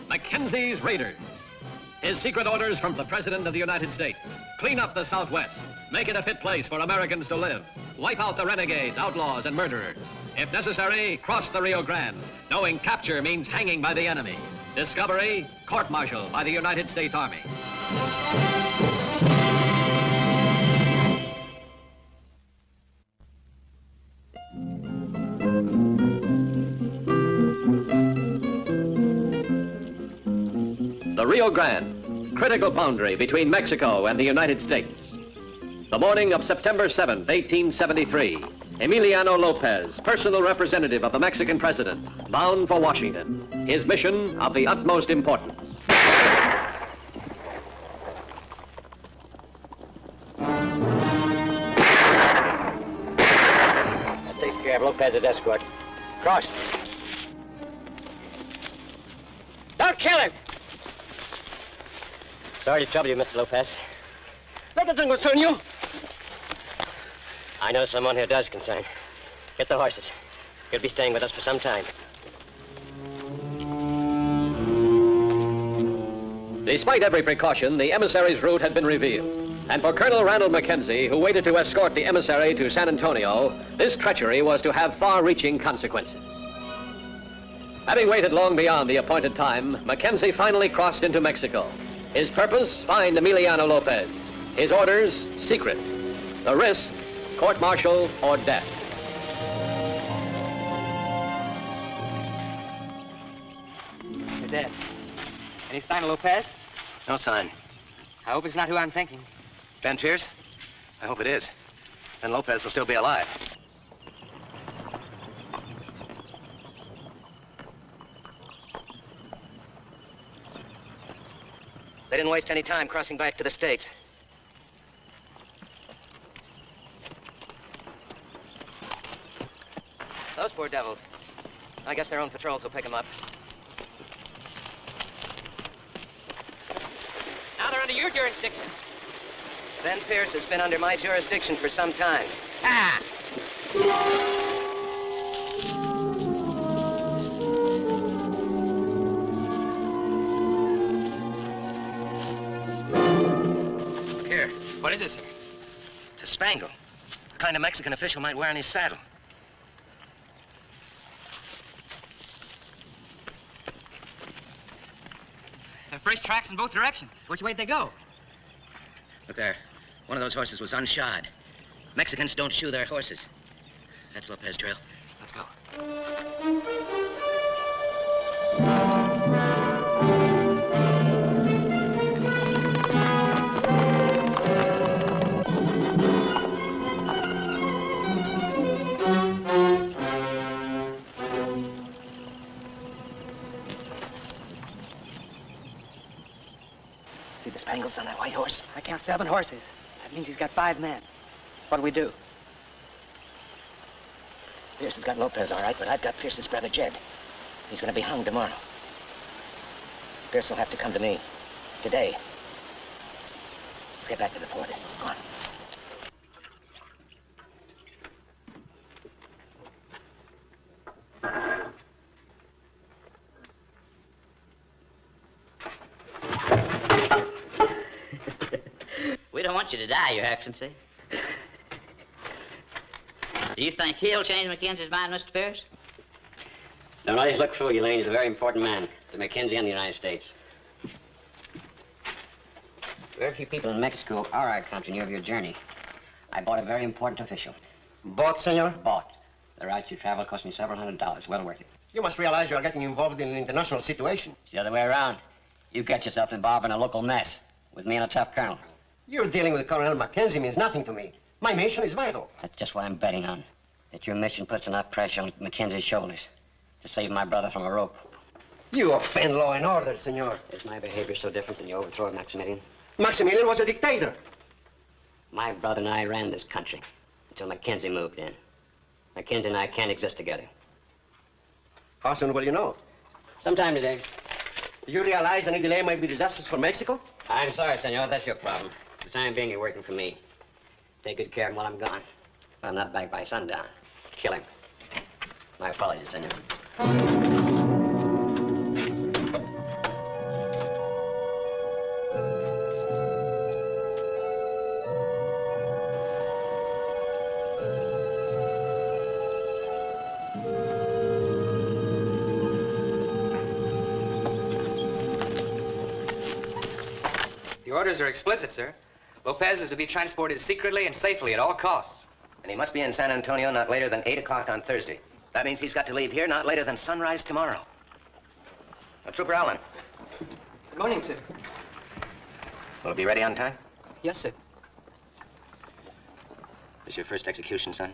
Mackenzie's Raiders. His secret orders from the President of the United States. Clean up the Southwest. Make it a fit place for Americans to live. Wipe out the renegades, outlaws, and murderers. If necessary, cross the Rio Grande, knowing capture means hanging by the enemy. Discovery, court-martial by the United States Army. The Rio Grande, critical boundary between Mexico and the United States. The morning of September 7th, 1873, Emiliano Lopez, personal representative of the Mexican president, bound for Washington. His mission of the utmost importance. That takes care of Lopez's escort. Cross. Don't kill him! Sorry to trouble you, Mr. Lopez. That doesn't concern you. I know someone who does concern. Get the horses. He'll be staying with us for some time. Despite every precaution, the emissary's route had been revealed. And for Colonel Randall Mackenzie, who waited to escort the emissary to San Antonio, this treachery was to have far-reaching consequences. Having waited long beyond the appointed time, Mackenzie finally crossed into Mexico. His purpose, find Emiliano Lopez. His orders, secret. The risk, court-martial or death. You're dead. Any sign of Lopez? No sign. I hope it's not who I'm thinking. Ben Pierce? I hope it is. Then Lopez will still be alive. They didn't waste any time crossing back to the States. Those poor devils. I guess their own patrols will pick them up. Now they're under your jurisdiction. Ben Pierce has been under my jurisdiction for some time. Ah! Here, What is it, sir? it's a spangle. The kind a Mexican official might wear on his saddle. There are fresh tracks in both directions. Which way'd they go? Look there. One of those horses was unshod. Mexicans don't shoe their horses. That's Lopez trail. Let's go. See the spangles on that white horse? I count 7 horses. That means he's got 5 men. What do we do? Pierce has got Lopez all right, but I've got Pierce's brother, Jed. He's gonna be hung tomorrow. Pierce will have to come to me. Today. Let's get back to the fort. Go on. We don't want you to die, Your Excellency. Do you think he'll change Mackenzie's mind, Mr. Pierce? Don't always look fool, Elaine. He's a very important man to Mackenzie and the United States. Very few people in Mexico are our country near your journey. I bought a very important official. Bought, senor? Bought. The right to travel cost me several $100s. Well worth it. You must realize you are getting involved in an international situation. It's the other way around. You get yourself involved in a local mess with me and a tough colonel. You're dealing with Colonel Mackenzie means nothing to me. My mission is vital. That's just what I'm betting on. That your mission puts enough pressure on Mackenzie's shoulders to save my brother from a rope. You offend law and order, senor. Is my behavior so different than your overthrow of Maximilian? Maximilian was a dictator. My brother and I ran this country until Mackenzie moved in. Mackenzie and I can't exist together. How soon will you know? Sometime today. Do you realize any delay might be disastrous for Mexico? I'm sorry, senor. That's your problem. For the time being, you're working for me. Take good care of him while I'm gone. If I'm not back by sundown, kill him. My apologies, senor. The orders are explicit, sir. Lopez is to be transported secretly and safely at all costs. And he must be in San Antonio not later than 8 o'clock on Thursday. That means he's got to leave here not later than sunrise tomorrow. Now, Trooper Allen, Good morning, sir. will it be ready on time? Yes, sir. This your first execution, son?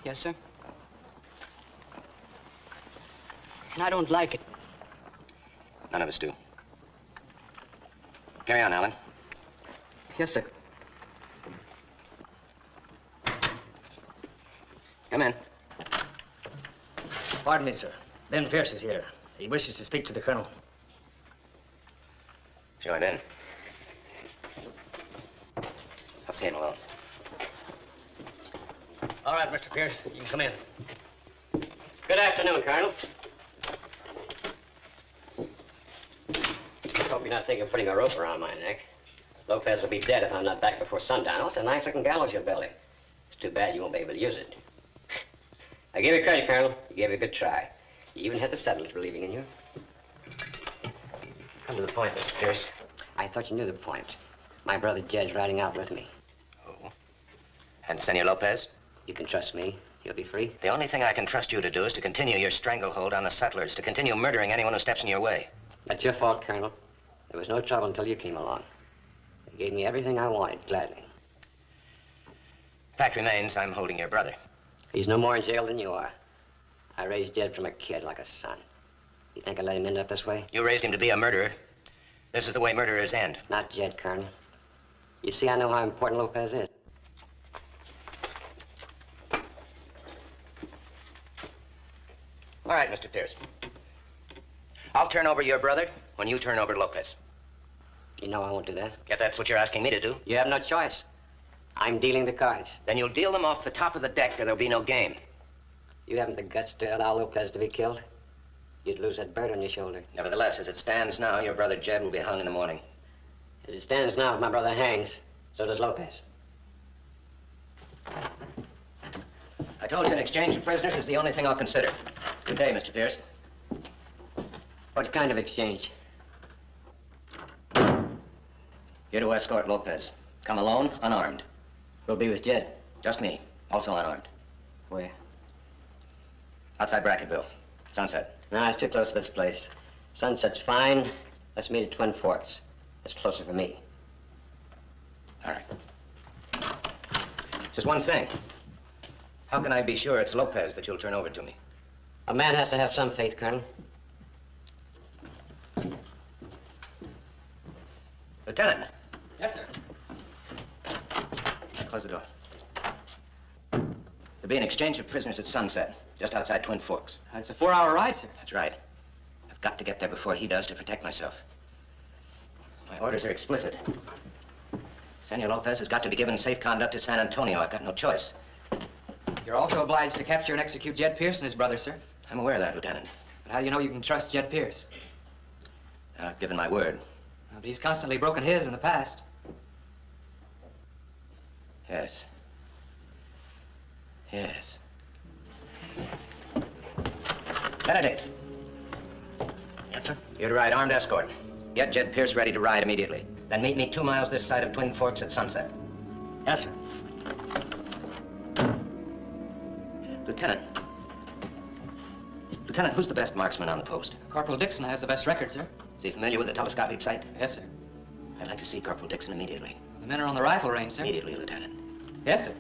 Yes, sir. And I don't like it. None of us do. Carry on, Allen. Yes, sir. Come in. Pardon me, sir. Ben Pierce is here. He wishes to speak to the colonel. Show him in. I'll see him alone. All right, Mr. Pierce, you can come in. Good afternoon, Colonel. Hope you're not thinking of putting a rope around my neck. Lopez will be dead if I'm not back before sundown. Oh, it's a nice looking gallows your belly. It's too bad you won't be able to use it. I give you credit, Colonel. You gave it a good try. You even had the settlers believing in you. Come to the point, Mr. Pierce. I thought you knew the point. My brother Jed's riding out with me. Oh. And Senor Lopez? You can trust me. He'll be free. The only thing I can trust you to do is to continue your stranglehold on the settlers, to continue murdering anyone who steps in your way. That's your fault, Colonel. There was no trouble until you came along. You gave me everything I wanted, gladly. Fact remains, I'm holding your brother. He's no more in jail than you are. I raised Jed from a kid like a son. You think I let him end up this way? You raised him to be a murderer. This is the way murderers end. Not Jed, Colonel. You see, I know how important Lopez is. All right, Mr. Pierce. I'll turn over your brother when you turn over Lopez. You know I won't do that. If that's what you're asking me to do, You have no choice. I'm dealing the cards. then you'll deal them off the top of the deck or there'll be no game. You haven't the guts to allow Lopez to be killed. You'd lose that bird on your shoulder. Nevertheless, as it stands now, your brother Jed will be hung in the morning. As it stands now, if my brother hangs, so does Lopez. I told you an exchange of prisoners is the only thing I'll consider. Good day, Mr. Pierce. What kind of exchange? You're to escort Lopez. Come alone, unarmed. We'll be with Jed. Just me, also unarmed. Where? Outside Bracketville. Sunset. No, it's too close to this place. Sunset's fine. Let's meet at Twin Forks. That's closer for me. All right. Just one thing. How can I be sure it's Lopez that you'll turn over to me? A man has to have some faith, Colonel. Lieutenant. Yes, sir. Close the door. There'll be an exchange of prisoners at sunset, just outside Twin Forks. It's a 4-hour ride, sir. That's right. I've got to get there before he does to protect myself. My orders are explicit. Senor Lopez has got to be given safe conduct to San Antonio. I've got no choice. You're also obliged to capture and execute Jed Pierce and his brother, sir. I'm aware of that, Lieutenant. But how do you know you can trust Jed Pierce? I've given my word. But he's constantly broken his in the past. Yes. Yes. Benedict. Yes, sir? You're to ride armed escort. Get Jed Pierce ready to ride immediately. Then meet me 2 miles this side of Twin Forks at sunset. Yes, sir. Lieutenant. Lieutenant, who's the best marksman on the post? Corporal Dixon has the best record, sir. Is he familiar with the telescopic sight? Yes, sir. I'd like to see Corporal Dixon immediately. The men are on the rifle range, sir. Immediately, Lieutenant. Yes, sir.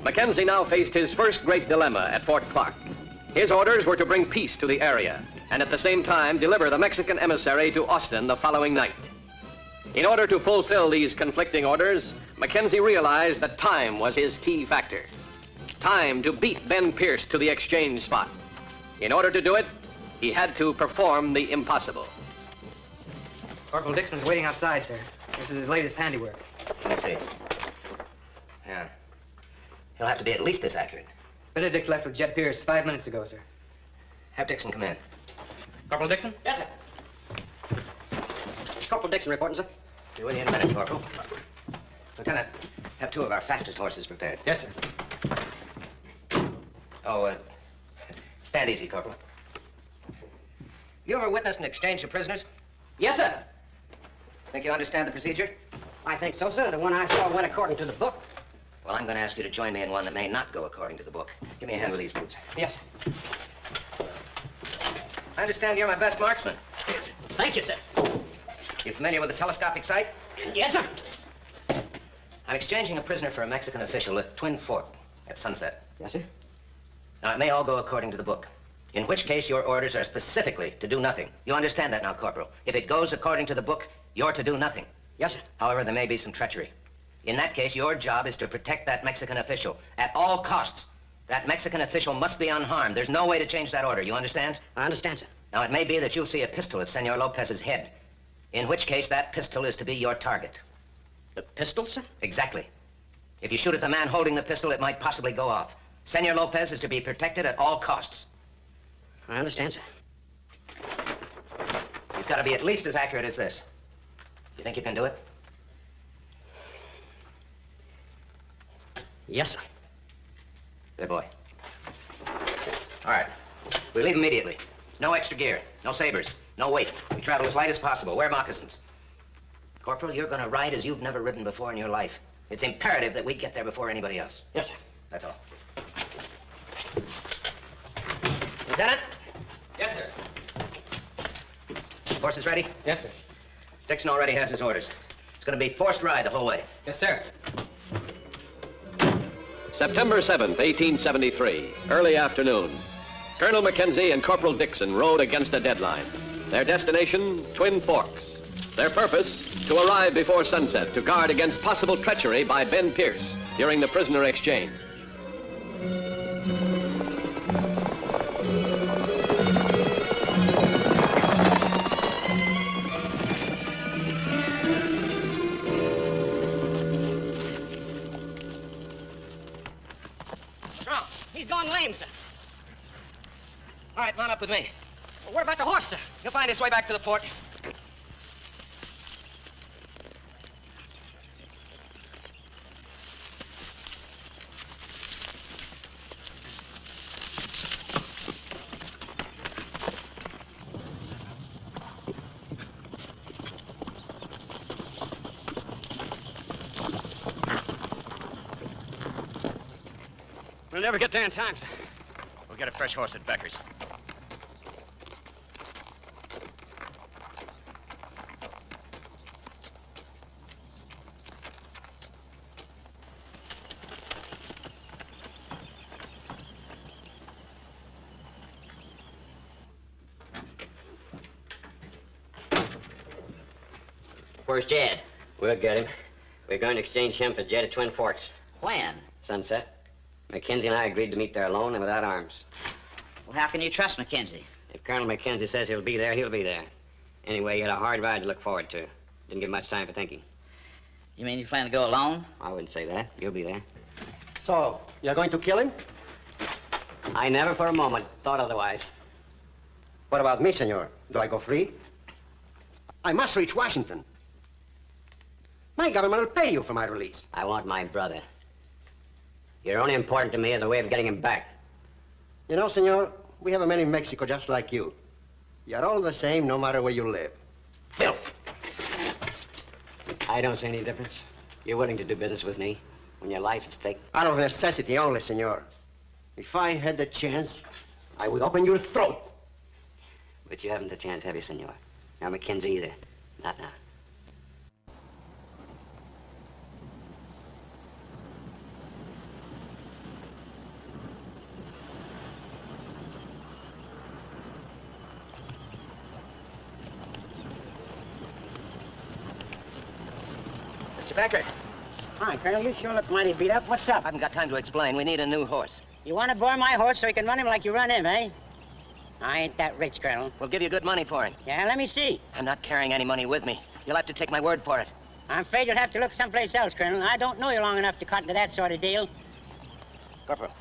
Mackenzie now faced his first great dilemma at Fort Clark. His orders were to bring peace to the area and at the same time deliver the Mexican emissary to Austin the following night. In order to fulfill these conflicting orders, Mackenzie realized that time was his key factor. Time to beat Ben Pierce to the exchange spot. In order to do it, he had to perform the impossible. Corporal Dixon's waiting outside, sir. This is his latest handiwork. Let me see. Yeah. He'll have to be at least this accurate. Benedict left with Jed Pierce 5 minutes ago, sir. Have Dixon come in. Corporal Dixon? Yes, sir. Corporal Dixon reporting, sir. Be with you in a minute, Corporal. Lieutenant, have 2 of our fastest horses prepared. Yes, sir. Oh, stand easy, Corporal. You ever witnessed an exchange of prisoners? Yes, sir. Think you understand the procedure? I think so, sir. The one I saw went according to the book. Well, I'm going to ask you to join me in one that may not go according to the book. Give me a hand with these boots. Yes. I understand you're my best marksman. Thank you, sir. You familiar with the telescopic sight? Yes, sir. I'm exchanging a prisoner for a Mexican official at Twin Fork at sunset. Yes, sir. Now, it may all go according to the book, in which case your orders are specifically to do nothing. You understand that now, Corporal? If it goes according to the book, you're to do nothing. Yes, sir. However, there may be some treachery. In that case, your job is to protect that Mexican official at all costs. That Mexican official must be unharmed. There's no way to change that order. You understand? I understand, sir. Now, it may be that you'll see a pistol at Senor Lopez's head, in which case that pistol is to be your target. The pistol, sir? Exactly. If you shoot at the man holding the pistol, it might possibly go off. Senor Lopez is to be protected at all costs. I understand, sir. You've got to be at least as accurate as this. You think you can do it? Yes, sir. Good boy. All right. We leave immediately. No extra gear, no sabers, no weight. We travel as light as possible. Wear moccasins. Corporal, you're going to ride as you've never ridden before in your life. It's imperative that we get there before anybody else. Yes, sir. That's all. Lieutenant? Yes, sir. Horses ready? Yes, sir. Dixon already has his orders. It's going to be forced ride the whole way. Yes, sir. September 7th, 1873, early afternoon. Colonel Mackenzie and Corporal Dixon rode against a deadline. Their destination, Twin Forks. Their purpose, to arrive before sunset to guard against possible treachery by Ben Pierce during the prisoner exchange. Strong. He's gone lame, sir. All right, mount up with me. Well, what about the horse, sir? He'll find his way back to the fort. We'll never get there in time, sir. We'll get a fresh horse at Becker's. Where's Jed? We'll get him. We're going to exchange him for Jed at Twin Forks. When? Sunset. Mackenzie and I agreed to meet there alone and without arms. Well, how can you trust Mackenzie? If Colonel Mackenzie says he'll be there, he'll be there. Anyway, he had a hard ride to look forward to. Didn't give much time for thinking. You mean you plan to go alone? I wouldn't say that. You'll be there. So, you're going to kill him? I never for a moment thought otherwise. What about me, senor? Do I go free? I must reach Washington. My government will pay you for my release. I want my brother. You're only important to me as a way of getting him back. You know, senor, we have a man in Mexico just like you. You're all the same no matter where you live. Filth! I don't see any difference. You're willing to do business with me when your life's at stake. Out of necessity only, senor. If I had the chance, I would open your throat. But you haven't the chance, have you, senor? Nor Mackenzie either. Not now. Mr. Becker, Hi, Colonel. You sure look mighty beat up. What's I up? haven't got time to explain. We need a new horse. You want to bore my horse so you can run him like you run him, eh? I ain't that rich, Colonel. We'll give you good money for him. Yeah, let me see. I'm not carrying any money with me. You'll have to take my word for it. I'm afraid you'll have to look someplace else, Colonel. I don't know you long enough to cotton to that sort of deal. Corporal,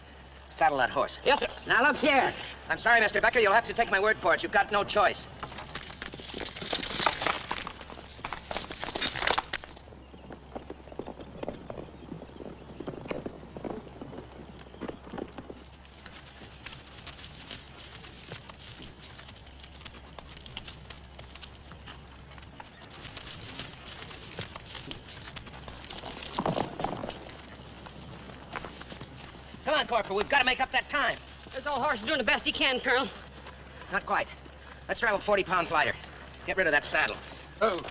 saddle that horse. Yes, sir. Now, look here. I'm sorry, Mr. Becker. You'll have to take my word for it. You've got no choice. Corporal. We've got to make up that time. This old horse is doing the best he can, Colonel. Not quite. Let's travel 40 pounds lighter. Get rid of that saddle. Oh.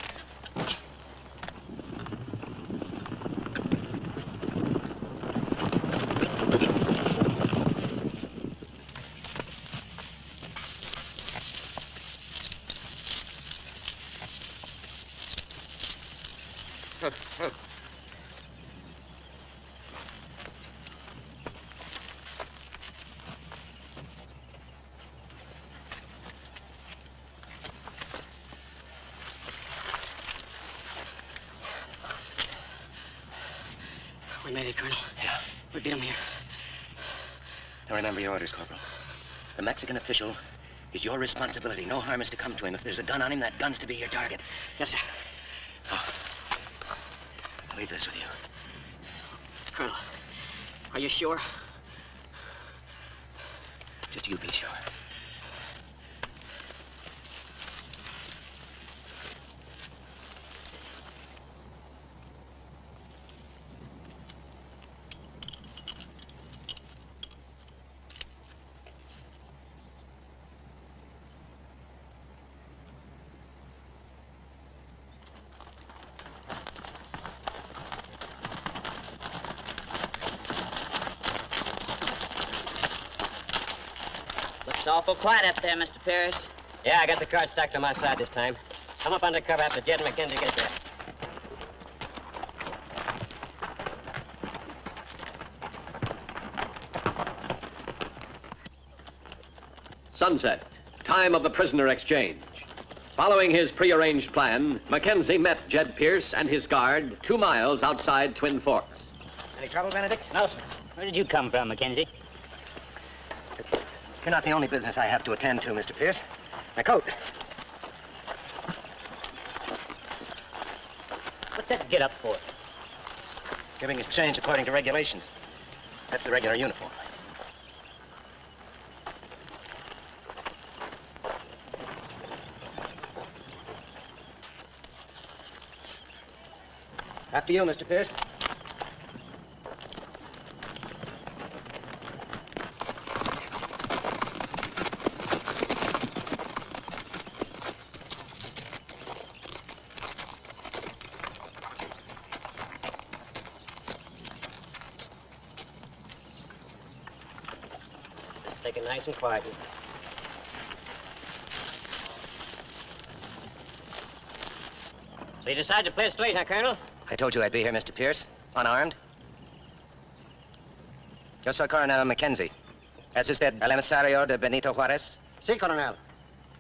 We made it, Colonel. Yeah. We beat him here. Now remember your orders, Corporal. The Mexican official is your responsibility. No harm is to come to him. If there's a gun on him, that gun's to be your target. Yes, sir. Oh. I'll leave this with you. Colonel, are you sure? Just you be sure. Looks awful quiet up there, Mr. Pierce. Yeah, I got the card stacked on my side this time. Come up under cover after Jed and Mackenzie get there. Sunset, time of the prisoner exchange. Following his prearranged plan, Mackenzie met Jed Pierce and his guard 2 miles outside Twin Forks. Any trouble, Benedict? No, sir. Where did you come from, Mackenzie? You're not the only business I have to attend to, Mr. Pierce. My coat. What's that get up for? Giving exchange according to regulations. That's the regular uniform. After you, Mr. Pierce. Just take it nice and quiet. So you decided to play it straight, huh, Colonel? I told you I'd be here, Mr. Pierce. Unarmed. Yo soy Coronel Mackenzie. ¿Es usted el emisario de Benito Juárez? Sí, coronel.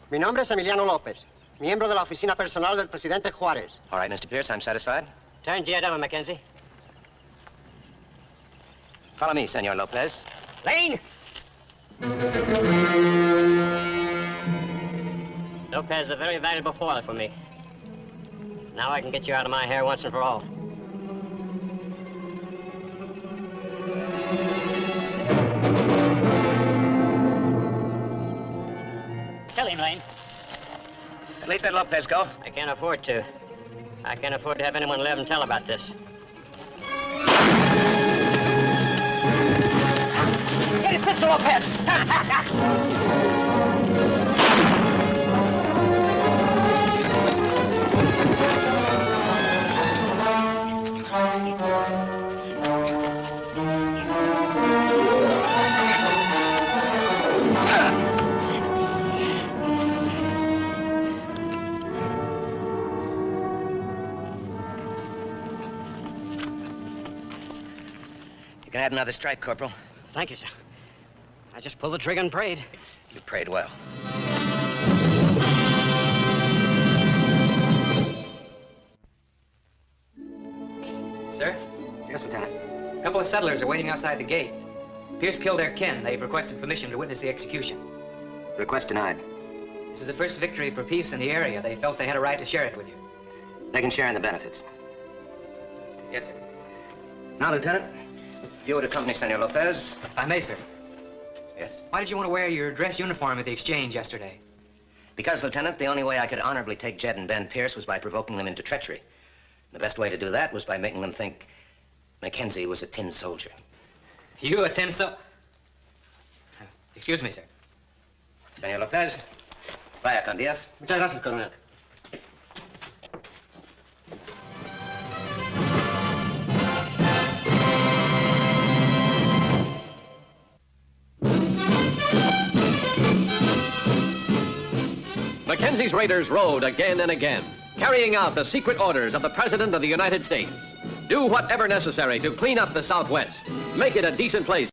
Mi nombre es Emiliano López, miembro de la oficina personal del presidente Juárez. All right, Mr. Pierce, I'm satisfied. Turn Jed over, Mackenzie. Follow me, Senor Lopez. Lane! Lopez is a very valuable foiler for me. Now I can get you out of my hair once and for all. Tell him, Lane. At least let Lopez go. I can't afford to. I can't afford to have anyone live and tell about this. Get his pistol, Lopez! You can add another strike, Corporal. Thank you, sir. I just pulled the trigger and prayed. You prayed well. Sir, Yes, Lieutenant. a couple of settlers are waiting outside the gate. Pierce killed their kin. They've requested permission to witness the execution. Request denied. This is the first victory for peace in the area. They felt they had a right to share it with you. They can share in the benefits. Yes, sir. Now, Lieutenant, if you would accompany Senor Lopez. If I may, sir. Yes? Why did you want to wear your dress uniform at the exchange yesterday? Because, Lieutenant, the only way I could honorably take Jed and Ben Pierce was by provoking them into treachery. The best way to do that was by making them think Mackenzie was a tin soldier. You a tin Excuse me, sir. Senor Lopez, vaya con Diaz. Muchas gracias, coronel. Mackenzie's raiders rode again and again, carrying out the secret orders of the President of the United States. Do whatever necessary to clean up the Southwest. Make it a decent place.